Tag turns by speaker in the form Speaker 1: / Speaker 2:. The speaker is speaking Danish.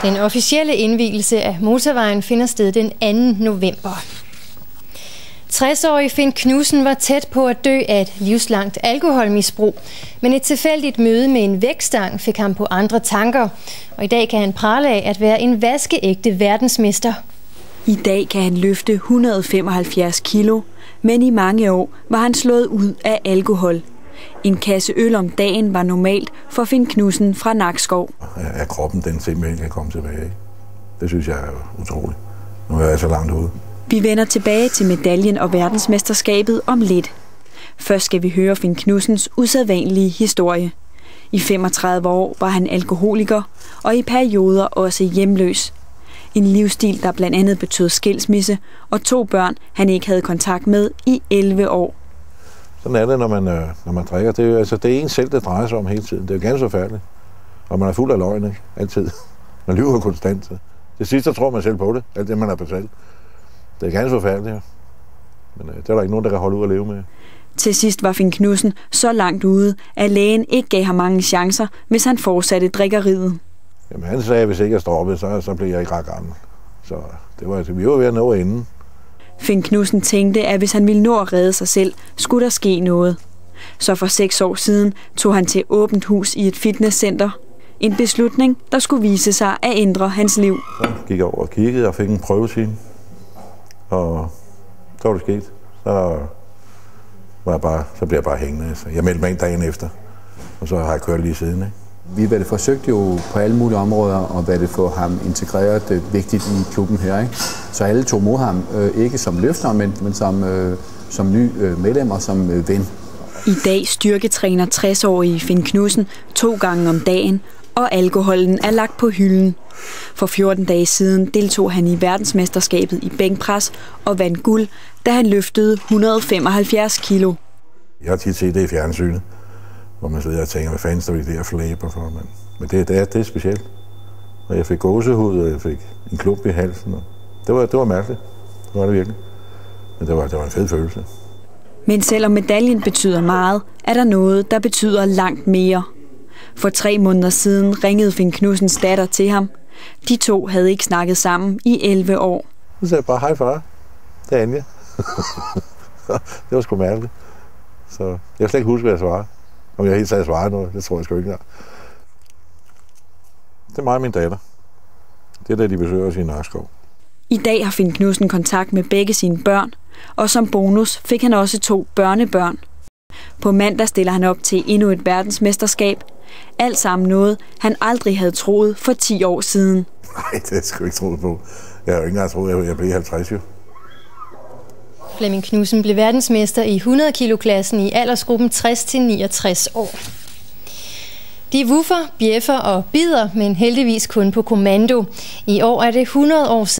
Speaker 1: Den officielle indvielse af motorvejen finder sted den 2. november. 60-årige Finn Knudsen var tæt på at dø af et livslangt alkoholmisbrug, men et tilfældigt møde med en vægtstang fik ham på andre tanker. Og i dag kan han prale af at være en vaskeægte verdensmester.
Speaker 2: I dag kan han løfte 175 kilo, men i mange år var han slået ud af alkohol. En kasse øl om dagen var normalt for Finn Knudsen fra Nakskov.
Speaker 3: At kroppen den simpelthen kan komme tilbage. Det synes jeg er utroligt, når jeg er så langt ude.
Speaker 2: Vi vender tilbage til medaljen og verdensmesterskabet om lidt. Først skal vi høre Finn Knudsens usædvanlige historie. I 35 år var han alkoholiker, og i perioder også hjemløs. En livsstil, der blandt andet betød skilsmisse og 2 børn, han ikke havde kontakt med i 11 år.
Speaker 3: Sådan er det, når man drikker. Det er en selv, det drejer sig om hele tiden. Det er jo ganske forfærdeligt. Og man er fuld af løgn, ikke? Altid. Man lyver konstant. Det sidste, tror man selv på det. Alt det, man har betalt. Det er ganske forfærdeligt, ja. Men det er der ikke nogen, der kan holde ud at leve med.
Speaker 2: Til sidst var Finn Knudsen så langt ude, at lægen ikke gav ham mange chancer, hvis han fortsatte drikkeriet.
Speaker 3: Jamen, han sagde, at hvis ikke jeg stoppede, så blev jeg ikke ret gammel. Så vi var ved at nå inden.
Speaker 2: Finn Knudsen tænkte, at hvis han ville nå at redde sig selv, skulle der ske noget. Så for 6 år siden tog han til åbent hus i et fitnesscenter. En beslutning, der skulle vise sig at ændre hans liv.
Speaker 3: Så gik jeg over og kiggede og fik en prøvetime. Og så var det sket. Så blev jeg bare hængende. Så jeg meldte mig ind dagen efter, og så har jeg kørt lige siden. Ikke?
Speaker 4: Vi forsøgte jo på alle mulige områder, og få ham integreret vigtigt i klubben her. Ikke? Så alle tog mod ham, ikke som løfter, men som ny medlem og som ven.
Speaker 2: I dag styrketræner 60-årige Finn Knudsen 2 gange om dagen, og alkoholen er lagt på hylden. For 14 dage siden deltog han i verdensmesterskabet i bænkpres og vandt guld, da han løftede 175 kilo.
Speaker 3: Jeg har tit set det i fjernsynet, hvor man sidder og tænker, hvad fanden står vi der flæber for? Men det er specielt. Og jeg fik gåsehud, og jeg fik en klump i halsen. Det var mærkeligt. Det var det virkelig. Men det var en fed følelse.
Speaker 2: Men selvom medaljen betyder meget, er der noget, der betyder langt mere. For 3 måneder siden ringede Finn Knudsens datter til ham. De 2 havde ikke snakket sammen i 11 år.
Speaker 3: Så sagde jeg bare, hej far, det er Anja. Det var sgu mærkeligt. Så jeg kan slet ikke huske, hvad jeg svarede. Om jeg helt sagde svaret noget, det tror jeg sgu ikke. Det er mig og min datter. Det er da de besøger os i Nakskov.
Speaker 2: I dag har Finn Knudsen kontakt med begge sine børn, og som bonus fik han også 2 børnebørn. På mandag stiller han op til endnu et verdensmesterskab. Alt sammen noget, han aldrig havde troet for 10 år siden.
Speaker 3: Nej, det skulle jeg ikke troet på. Jeg har jo ikke engang troet, at jeg blev 50 jo.
Speaker 1: Flemming Knudsen blev verdensmester i 100-kilo-klassen i aldersgruppen 60-69 år. De woofer, bjeffer og bider, men heldigvis kun på kommando. I år er det 100 år siden.